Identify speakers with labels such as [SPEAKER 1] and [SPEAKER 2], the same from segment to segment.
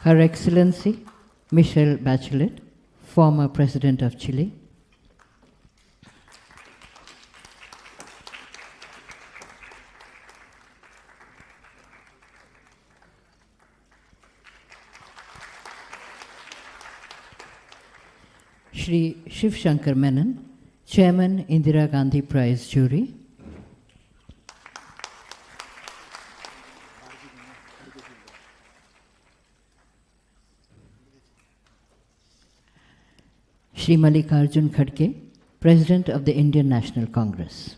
[SPEAKER 1] Her Excellency Michelle Bachelet, former President of Chile, Shri Shiv Shankar Menon, Chairman, Indira Gandhi Prize Jury, Shri Mallikarjun Khadge, President of the Indian National Congress.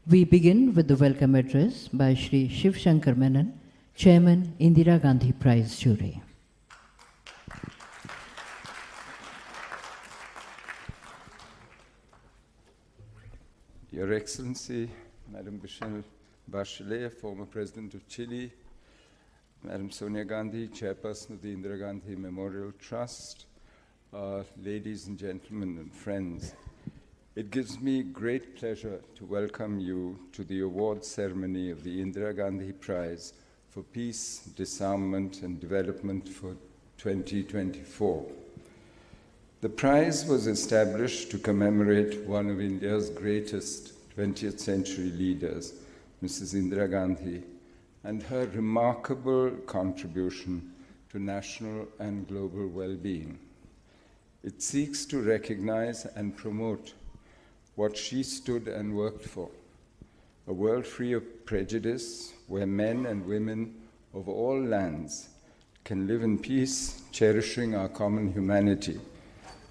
[SPEAKER 1] We begin with the welcome address by Shri Shiv Shankar Menon, Chairman, Indira Gandhi Prize Jury.
[SPEAKER 2] Your Excellency, Madam Michelle Bachelet, former President of Chile, Madam Sonia Gandhi, Chairperson of the Indira Gandhi Memorial Trust, ladies and gentlemen and friends, it gives me great pleasure to welcome you to the award ceremony of the Indira Gandhi Prize for Peace, Disarmament and Development for 2024. The prize was established to commemorate one of India's greatest 20th century leaders, Mrs. Indira Gandhi, and her remarkable contribution to national and global well-being. It seeks to recognize and promote what she stood and worked for, a world free of prejudice, where men and women of all lands can live in peace, cherishing our common humanity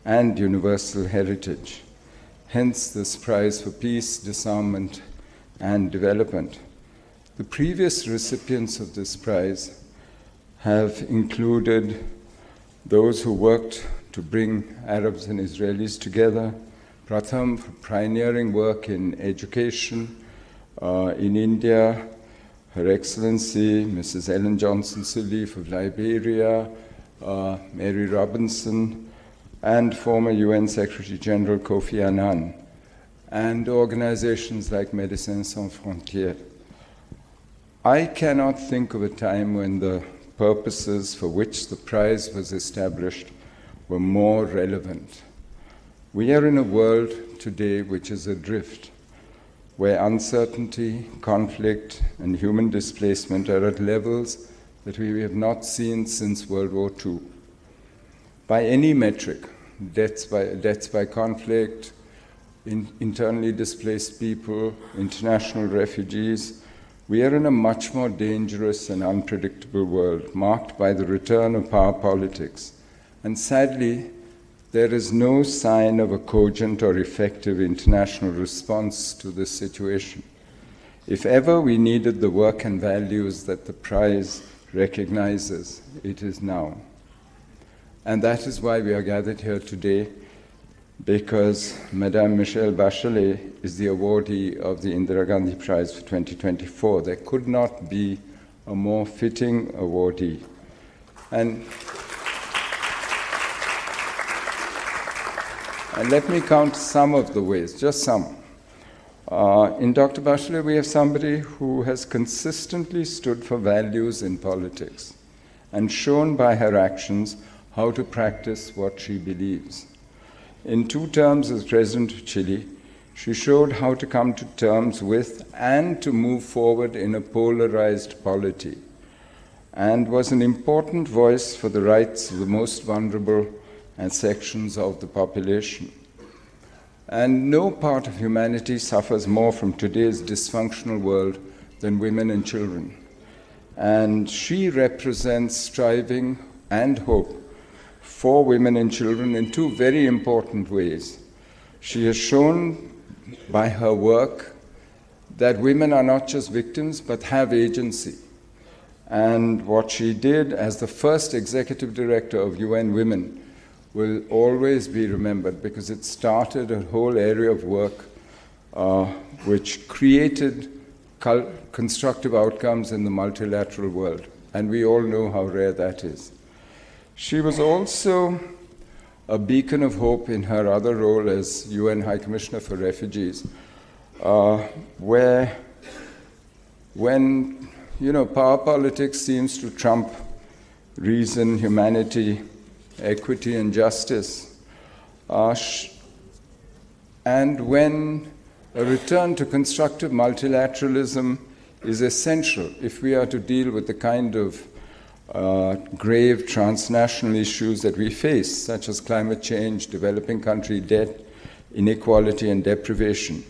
[SPEAKER 2] and universal heritage. Hence this prize for peace, disarmament, and development. The previous recipients of this prize have included those who worked to bring Arabs and Israelis together, Pratham for pioneering work in education in India, Her Excellency Mrs. Ellen Johnson Sirleaf of Liberia, Mary Robinson, and former UN Secretary General Kofi Annan, and organizations like Médecins Sans Frontières. I cannot think of a time when the purposes for which the prize was established were more relevant. We are in a world today which is adrift, where uncertainty, conflict, and human displacement are at levels that we have not seen since World War II. By any metric, deaths by conflict, internally displaced people, international refugees, we are in a much more dangerous and unpredictable world, marked by the return of power politics. And sadly, there is no sign of a cogent or effective international response to this situation. If ever we needed the work and values that the prize recognizes, it is now. And that is why we are gathered here today, because Madame Michelle Bachelet is the awardee of the Indira Gandhi Prize for 2024. There could not be a more fitting awardee. And let me count some of the ways, just some. In Dr. Bachelet, we have somebody who has consistently stood for values in politics and shown by her actions how to practice what she believes. In 2 terms as President of Chile, she showed how to come to terms with and to move forward in a polarized polity, and was an important voice for the rights of the most vulnerable and sections of the population. And no part of humanity suffers more from today's dysfunctional world than women and children. And she represents striving and hope for women and children in 2 very important ways. She has shown by her work that women are not just victims, but have agency. And what she did as the first executive director of UN Women will always be remembered, because it started a whole area of work which created constructive outcomes in the multilateral world. And we all know how rare that is. She was also a beacon of hope in her other role as UN High Commissioner for Refugees, where when power politics seems to trump reason, humanity, equity, and justice, and when a return to constructive multilateralism is essential if we are to deal with the kind of grave transnational issues that we face, such as climate change, developing country debt, inequality, and deprivation.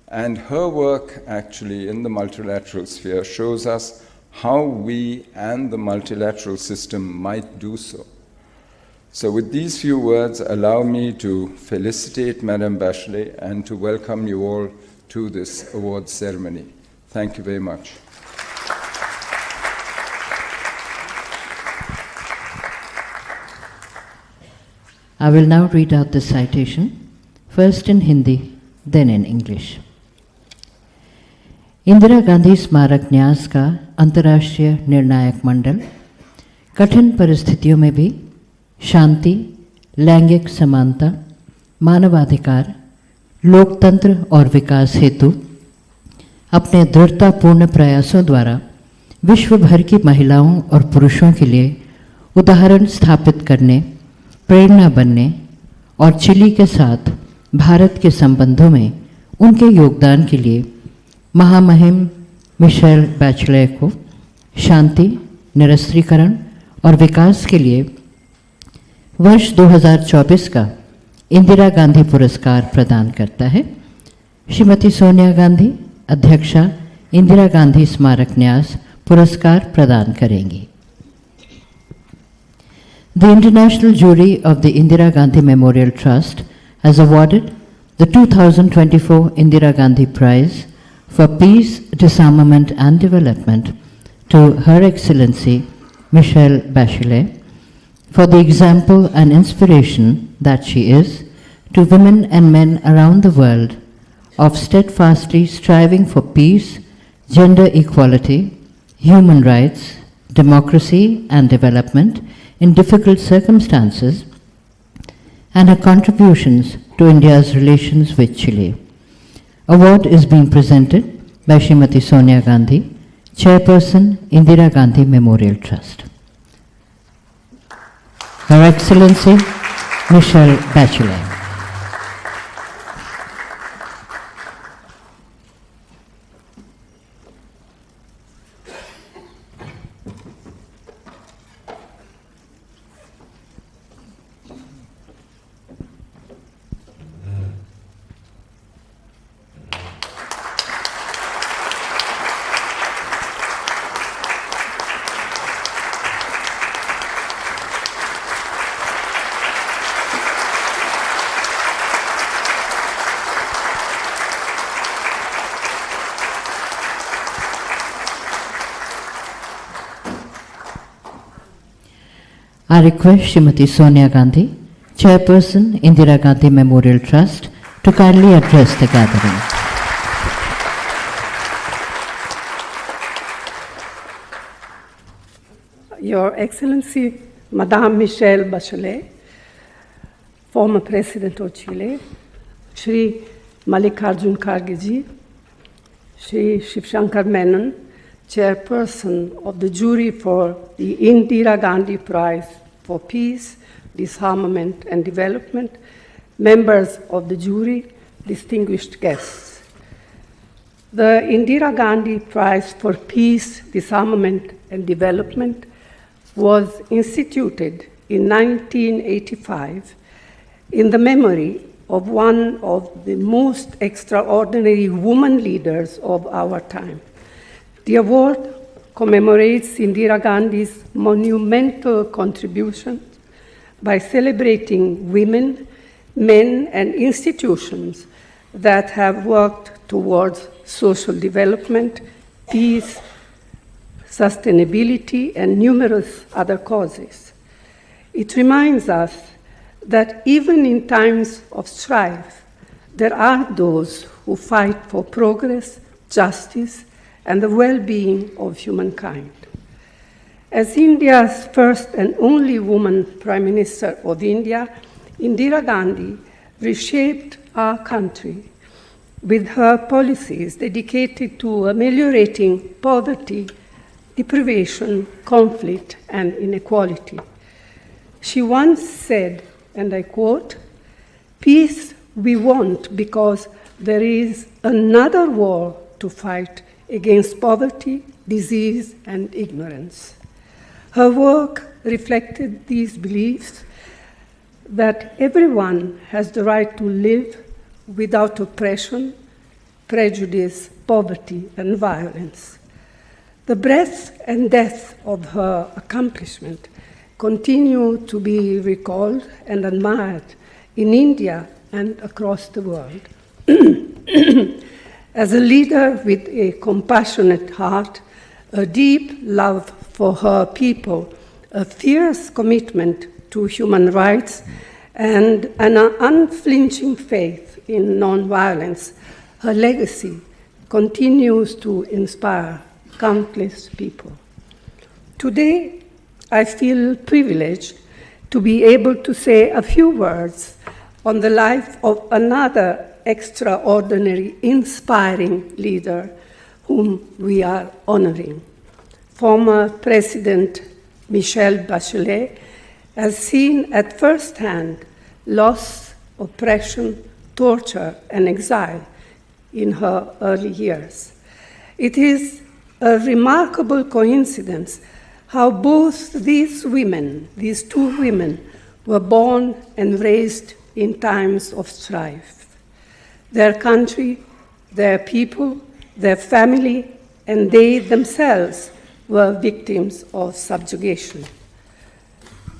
[SPEAKER 2] And her work, actually, in the multilateral sphere shows us how we and the multilateral system might do so. So with these few words, allow me to felicitate Madame Bachelet and to welcome you all to this awards ceremony. Thank you very much.
[SPEAKER 1] I will now read out the citation, first in Hindi, then in English. Indira Gandhi स्मारक न्यास का अंतर्राष्ट्रीय निर्णायक मंडल कठिन परिस्थितियों में भी शांति, लैंगिक समानता, मानवाधिकार, लोकतंत्र और विकास हेतु अपने दृढ़तापूर्ण प्रयासों द्वारा विश्व भर की महिलाओं और पुरुषों के लिए उदाहरण स्थापित करने, प्रेरणा बनने और चिली के साथ भारत के संबंधों में उनके योगदान के लिए महामहिम मिशेल बैचलेट को शांति, निरस्त्रीकरण और विकास के लिए वर्ष 2024 का इंदिरा गांधी पुरस्कार प्रदान करता है। श्रीमती सोनिया गांधी, अध्यक्षा, इंदिरा गांधी स्मारक न्यास पुरस्कार प्रदान करेंगी। The International Jury of the Indira Gandhi Memorial Trust has awarded the 2024 Indira Gandhi Prize for Peace, Disarmament and Development to Her Excellency Michelle Bachelet for the example and inspiration that she is to women and men around the world of steadfastly striving for peace, gender equality, human rights, democracy and development in difficult circumstances, and her contributions to India's relations with Chile. Award is being presented by Srimati Sonia Gandhi, Chairperson, Indira Gandhi Memorial Trust. Her Excellency, Michelle Bachelet. I request Srimati Sonia Gandhi, Chairperson, Indira Gandhi Memorial Trust, to kindly address the gathering.
[SPEAKER 3] Your Excellency, Madame Michelle Bachelet, former President of Chile, Shri Mallikarjun Kharge ji, Shri Shivshankar Menon, Chairperson of the jury for the Indira Gandhi Prize for Peace, Disarmament and Development, members of the jury, distinguished guests. The Indira Gandhi Prize for Peace, Disarmament and Development was instituted in 1985 in the memory of one of the most extraordinary woman leaders of our time. The award commemorates Indira Gandhi's monumental contributions by celebrating women, men, and institutions that have worked towards social development, peace, sustainability, and numerous other causes. It reminds us that even in times of strife, there are those who fight for progress, justice, and the well-being of humankind. As India's first and only woman Prime Minister of India, Indira Gandhi reshaped our country with her policies dedicated to ameliorating poverty, deprivation, conflict, and inequality. She once said, and I quote, "Peace we want because there is another war to fight against poverty, disease, and ignorance." Her work reflected these beliefs that everyone has the right to live without oppression, prejudice, poverty, and violence. The breadth and depth of her accomplishment continue to be recalled and admired in India and across the world. As a leader with a compassionate heart, a deep love for her people, a fierce commitment to human rights, and an unflinching faith in nonviolence, her legacy continues to inspire countless people. Today, I feel privileged to be able to say a few words on the life of another extraordinary, inspiring leader whom we are honoring. Former President Michelle Bachelet has seen at first hand loss, oppression, torture, and exile in her early years. It is a remarkable coincidence how both these two women, were born and raised in times of strife. Their country, their people, their family, and they themselves were victims of subjugation.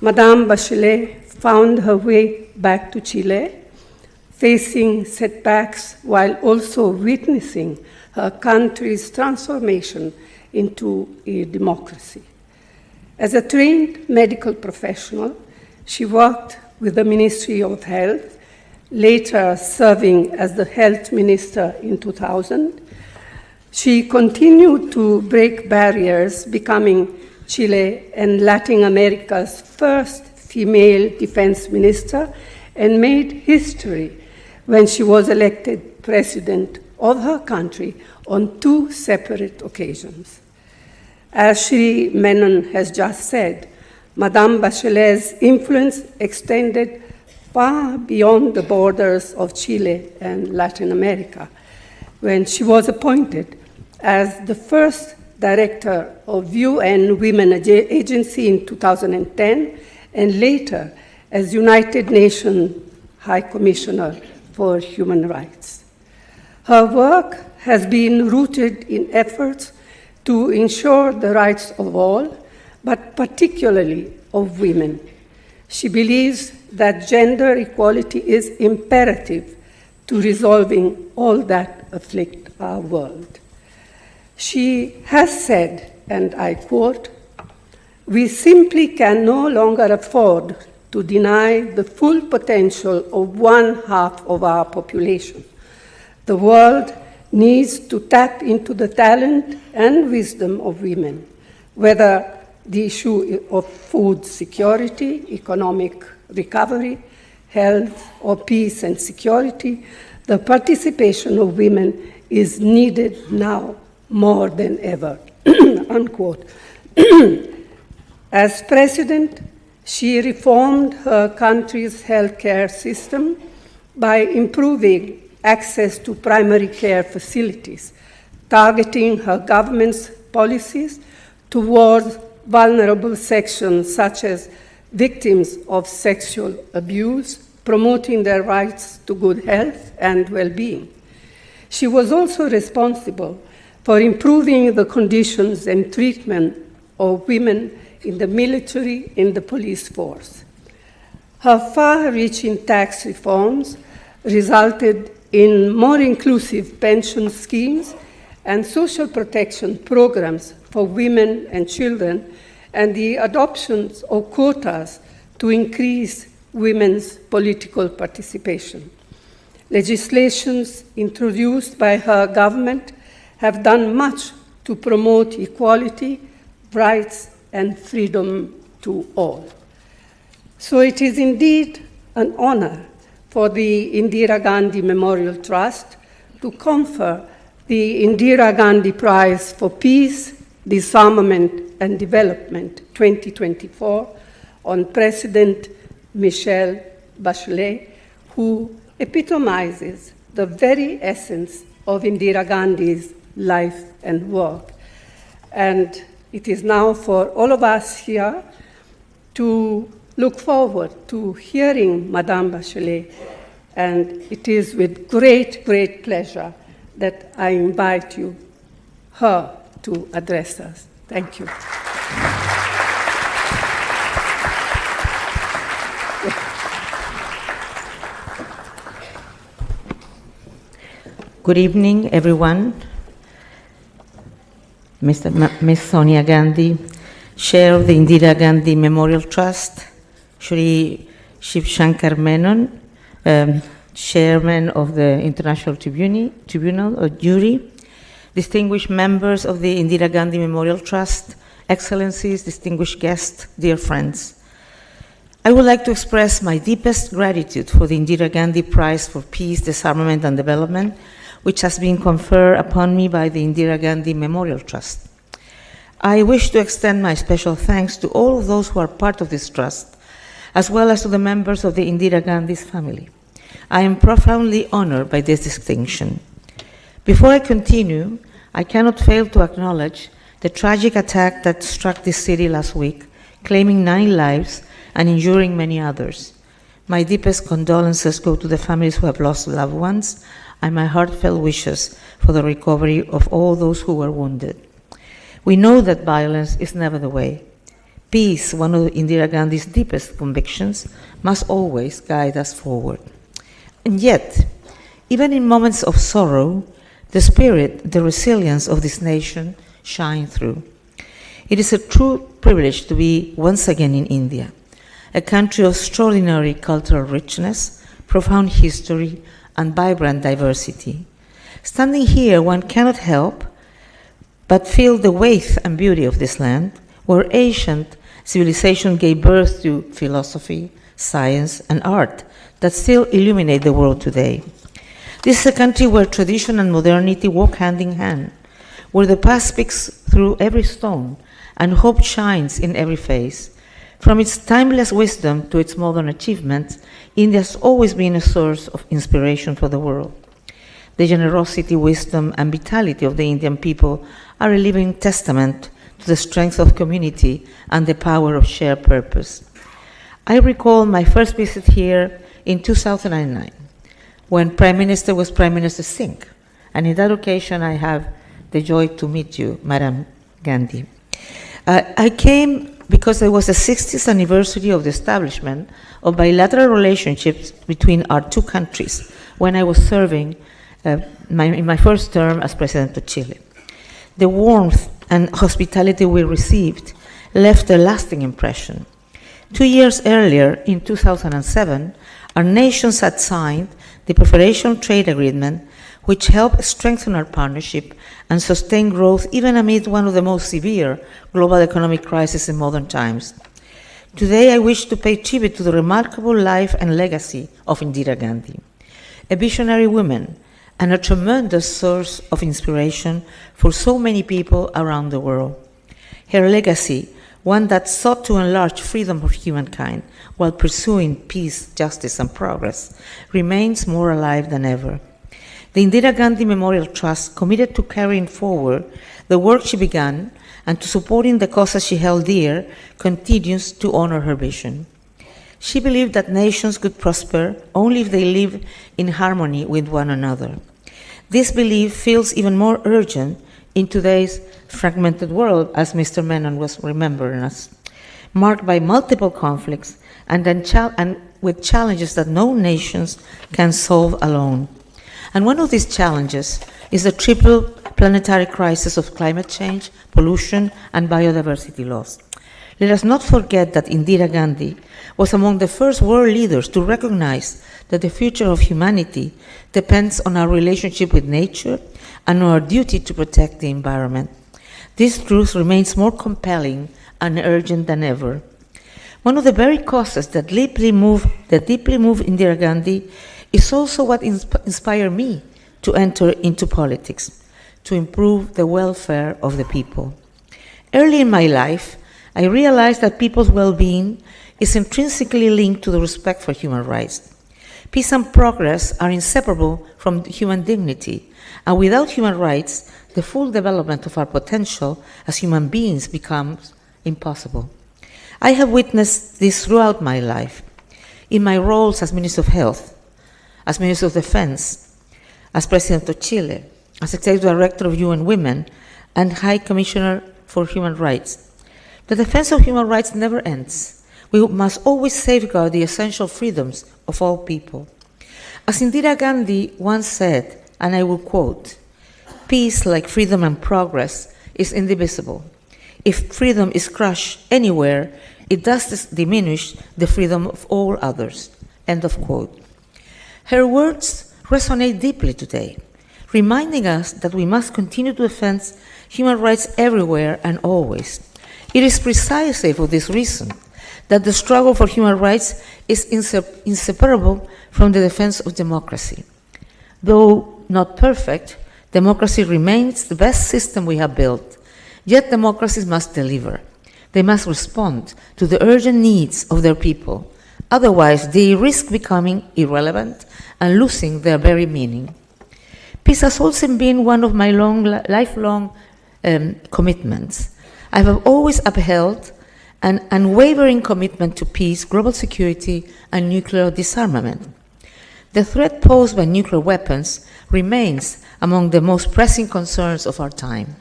[SPEAKER 3] Madame Bachelet found her way back to Chile, facing setbacks while also witnessing her country's transformation into a democracy. As a trained medical professional, she worked with the Ministry of Health, later serving as the health minister in 2000. She continued to break barriers, becoming Chile and Latin America's first female defense minister, and made history when she was elected president of her country on 2 separate occasions. As Shri Menon has just said, Madame Bachelet's influence extended far beyond the borders of Chile and Latin America, when she was appointed as the first director of UN Women Agency in 2010, and later as United Nations High Commissioner for Human Rights. Her work has been rooted in efforts to ensure the rights of all, but particularly of women. She believes that gender equality is imperative to resolving all that afflict our world. She has said, and I quote, "We simply can no longer afford to deny the full potential of 1/2 of our population. The world needs to tap into the talent and wisdom of women, whether the issue of food security, economic recovery, health, or peace and security. The participation of women is needed now more than ever." Unquote. As president, she reformed her country's healthcare system by improving access to primary care facilities, targeting her government's policies towards vulnerable sections such as victims of sexual abuse, promoting their rights to good health and well-being. She was also responsible for improving the conditions and treatment of women in the military and the police force. Her far-reaching tax reforms resulted in more inclusive pension schemes and social protection programs for women and children, and the adoption of quotas to increase women's political participation. Legislations introduced by her government have done much to promote equality, rights, and freedom to all. So it is indeed an honor for the Indira Gandhi Memorial Trust to confer the Indira Gandhi Prize for Peace, Disarmament and Development 2024 on President Michelle Bachelet, who epitomizes the very essence of Indira Gandhi's life and work. And it is now for all of us here to look forward to hearing Madame Bachelet, and it is with great, great pleasure that I invite her to address us. Thank you.
[SPEAKER 4] Good evening, everyone. Ms. Sonia Gandhi, Chair of the Indira Gandhi Memorial Trust, Shri Shiv Shankar Menon, Chairman of the International Tribunal or Jury, distinguished members of the Indira Gandhi Memorial Trust, Excellencies, distinguished guests, dear friends. I would like to express my deepest gratitude for the Indira Gandhi Prize for Peace, Disarmament and Development, which has been conferred upon me by the Indira Gandhi Memorial Trust. I wish to extend my special thanks to all of those who are part of this trust, as well as to the members of the Indira Gandhi's family. I am profoundly honored by this distinction. Before I continue, I cannot fail to acknowledge the tragic attack that struck this city last week, claiming 9 lives and injuring many others. My deepest condolences go to the families who have lost loved ones, and my heartfelt wishes for the recovery of all those who were wounded. We know that violence is never the way. Peace, one of Indira Gandhi's deepest convictions, must always guide us forward. And yet, even in moments of sorrow, the spirit, the resilience of this nation shine through. It is a true privilege to be once again in India, a country of extraordinary cultural richness, profound history, and vibrant diversity. Standing here, one cannot help but feel the weight and beauty of this land, where ancient civilization gave birth to philosophy, science, and art that still illuminate the world today. This is a country where tradition and modernity walk hand in hand, where the past speaks through every stone and hope shines in every face. From its timeless wisdom to its modern achievements, India has always been a source of inspiration for the world. The generosity, wisdom, and vitality of the Indian people are a living testament to the strength of community and the power of shared purpose. I recall my first visit here in 2009, when Prime Minister was Prime Minister Singh, and in that occasion I have the joy to meet you, Madam Gandhi. I came because it was the 60th anniversary of the establishment of bilateral relationships between our two countries when I was serving in my first term as President of Chile. The warmth and hospitality we received left a lasting impression. 2 years earlier, in 2007, our nations had signed the Preferential Trade Agreement, which helped strengthen our partnership and sustain growth even amid one of the most severe global economic crises in modern times. Today, I wish to pay tribute to the remarkable life and legacy of Indira Gandhi, a visionary woman and a tremendous source of inspiration for so many people around the world. Her legacy, one that sought to enlarge freedom of humankind while pursuing peace, justice, and progress, remains more alive than ever. The Indira Gandhi Memorial Trust, committed to carrying forward the work she began and to supporting the causes she held dear, continues to honor her vision. She believed that nations could prosper only if they live in harmony with one another. This belief feels even more urgent in today's fragmented world, as Mr. Menon was remembering us, marked by multiple conflicts and with challenges that no nations can solve alone. And one of these challenges is the triple planetary crisis of climate change, pollution, and biodiversity loss. Let us not forget that Indira Gandhi was among the first world leaders to recognize that the future of humanity depends on our relationship with nature and on our duty to protect the environment. This truth remains more compelling and urgent than ever. One of the very causes that deeply move Indira Gandhi is also what inspired me to enter into politics, to improve the welfare of the people. Early in my life, I realized that people's well-being is intrinsically linked to the respect for human rights. Peace and progress are inseparable from human dignity, and without human rights, the full development of our potential as human beings becomes impossible. I have witnessed this throughout my life, in my roles as Minister of Health, as Minister of Defense, as President of Chile, as Executive Director of UN Women, and High Commissioner for Human Rights. The defense of human rights never ends. We must always safeguard the essential freedoms of all people. As Indira Gandhi once said, and I will quote, "Peace, like freedom and progress, is indivisible. If freedom is crushed anywhere, it does diminish the freedom of all others." End of quote. Her words resonate deeply today, reminding us that we must continue to defend human rights everywhere and always. It is precisely for this reason that the struggle for human rights is inseparable from the defense of democracy. Though not perfect, democracy remains the best system we have built. Yet democracies must deliver. They must respond to the urgent needs of their people. Otherwise, they risk becoming irrelevant and losing their very meaning. Peace has also been one of my lifelong commitments. I have always upheld an unwavering commitment to peace, global security, and nuclear disarmament. The threat posed by nuclear weapons remains among the most pressing concerns of our time.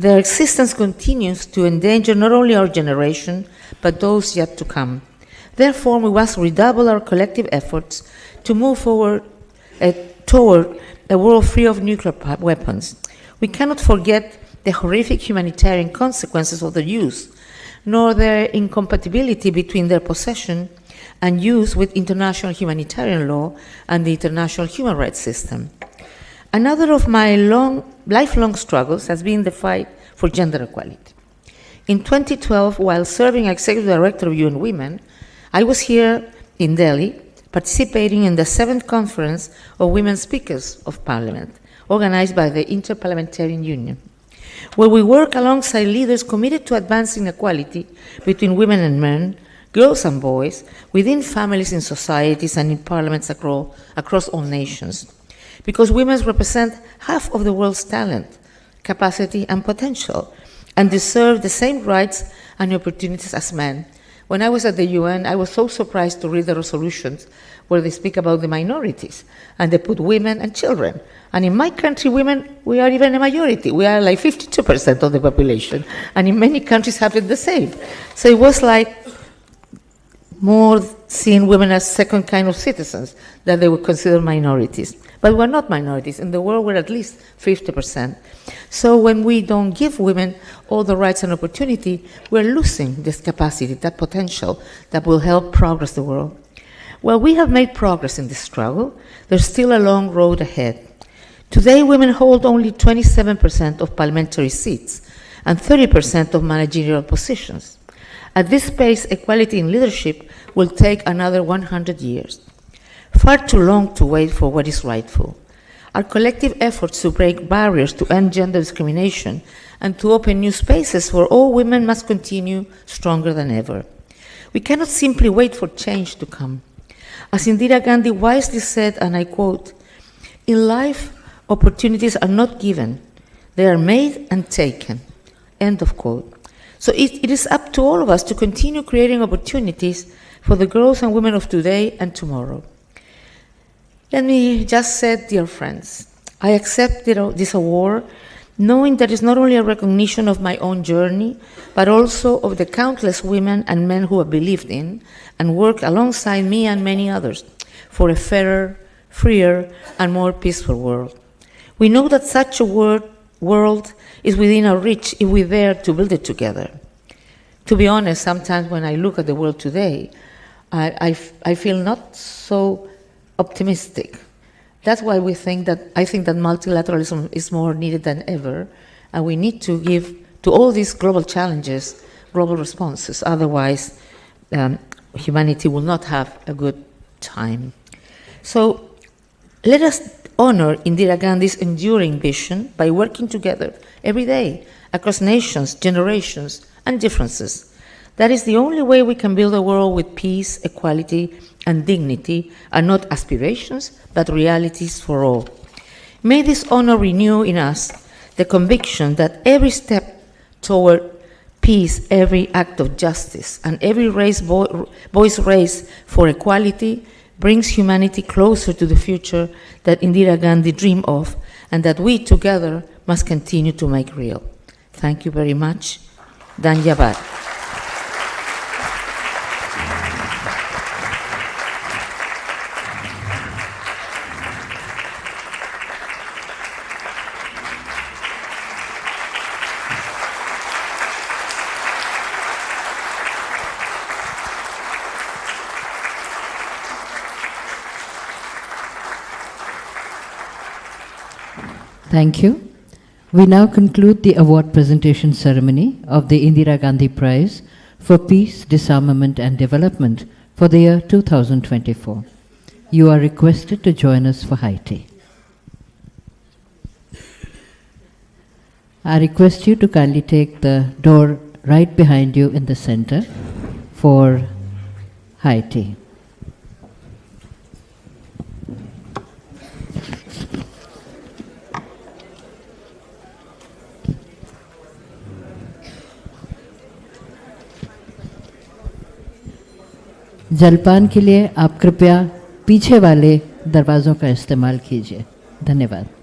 [SPEAKER 4] Their existence continues to endanger not only our generation, but those yet to come. Therefore, we must redouble our collective efforts to move forward toward a world free of nuclear weapons. We cannot forget the horrific humanitarian consequences of their use, nor their incompatibility between their possession and use with international humanitarian law and the international human rights system. Another of my lifelong struggles has been the fight for gender equality. In 2012, while serving as Executive Director of UN Women, I was here in Delhi participating in the 7th Conference of Women Speakers of Parliament, organized by the Inter-Parliamentarian Union, where we work alongside leaders committed to advancing equality between women and men, girls and boys, within families, in societies, and in parliaments across all nations. Because women represent half of the world's talent, capacity, and potential, and deserve the same rights and opportunities as men. When I was at the UN, I was so surprised to read the resolutions where they speak about the minorities, and they put women and children. And in my country, women, we are even a majority. We are like 52% of the population, and in many countries happen the same. So it was like more seeing women as second kind of citizens, that they would consider minorities. But we're not minorities. In the world, we're at least 50%. So when we don't give women all the rights and opportunity, we're losing this capacity, that potential that will help progress the world. Well, we have made progress in this struggle. There's still a long road ahead. Today, women hold only 27% of parliamentary seats and 30% of managerial positions. At this pace, equality in leadership will take another 100 years. Far too long to wait for what is rightful. Our collective efforts to break barriers to end gender discrimination and to open new spaces for all women must continue stronger than ever. We cannot simply wait for change to come. As Indira Gandhi wisely said, and I quote, "In life, opportunities are not given, they are made and taken." End of quote. So it is up to all of us to continue creating opportunities for the girls and women of today and tomorrow. Let me just say, dear friends, I accept this award knowing that it's not only a recognition of my own journey, but also of the countless women and men who have believed in and worked alongside me and many others for a fairer, freer, and more peaceful world. We know that such a world is within our reach if we dare to build it together. To be honest, sometimes when I look at the world today, I feel not so optimistic. That's why I think that multilateralism is more needed than ever, and we need to give to all these global challenges global responses. Otherwise, humanity will not have a good time. So let us honor Indira Gandhi's enduring vision by working together every day across nations, generations, and differences. That is the only way we can build a world with peace, equality, and dignity, and not aspirations, but realities for all. May this honor renew in us the conviction that every step toward peace, every act of justice, and every voice raised for equality brings humanity closer to the future that Indira Gandhi dreamed of, and that we together must continue to make real. Thank you very much. Dhanyavad.
[SPEAKER 1] Thank you. We now conclude the award presentation ceremony of the Indira Gandhi Prize for Peace, Disarmament and Development for the year 2024. You are requested to join us for high tea. I request you to kindly take the door right behind you in the center for high tea. जलपान के लिए आप कृपया पीछे वाले दरवाज़ों का इस्तेमाल कीजिए। धन्यवाद।